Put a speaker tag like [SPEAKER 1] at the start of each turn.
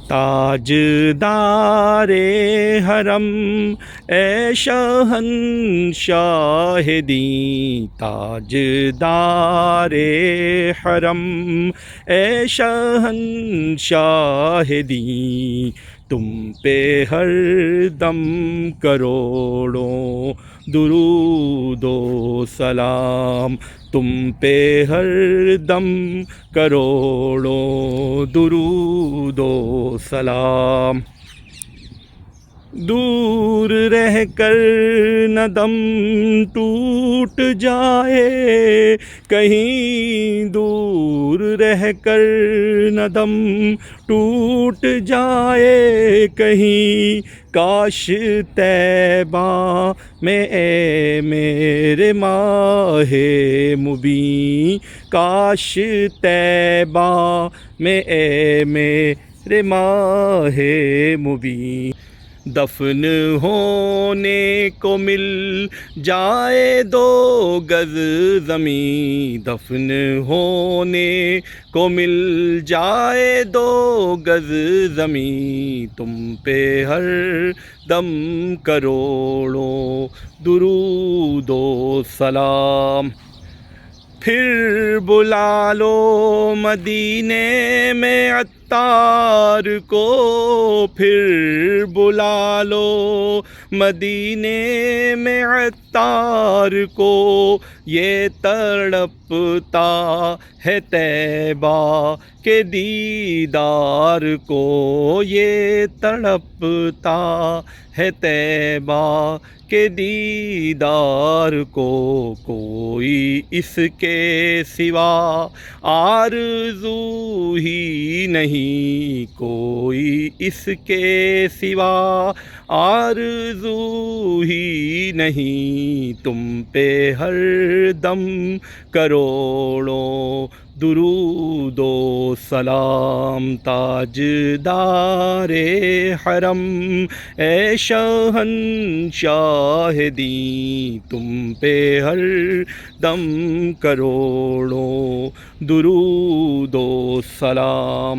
[SPEAKER 1] تاجدار حرم اے شہنشاہ دین، تاجدار حرم اے شہنشاہ دین، تم پہ ہر دم کروڑوں درود و سلام، تم پہ ہر دم کروڑوں درود و سلام۔ دور رہ کر نہ دم ٹوٹ جائے کہیں، دور رہ کر نہ دم ٹوٹ جائے کہیں، کاش طیبہ میں اے میرے ماہ مبین، کاش طیبہ میں اے میرے ماہ مبین، دفن ہونے کو مل جائے 2 گز زمین، دفن ہونے کو مل جائے 2 گز زمین، تم پہ ہر دم کروڑوں درود و سلام۔ پھر بلا لو مدینے میں عطار کو، پھر بلا لو مدینے میں عطار کو، یہ تڑپتا ہے طیبہ کے دیدار کو، یہ تڑپتا ہے طیبہ کے دیدار کو، کوئی اس کے سوا آرزو ہی نہیں، کوئی اس کے سوا آرزو ہی نہیں، تم پہ ہر دم کروڑوں درود و سلام، تاجدار حرم اے شہنشاہ دین، تم پہ ہر دم کروڑوں درود و سلام۔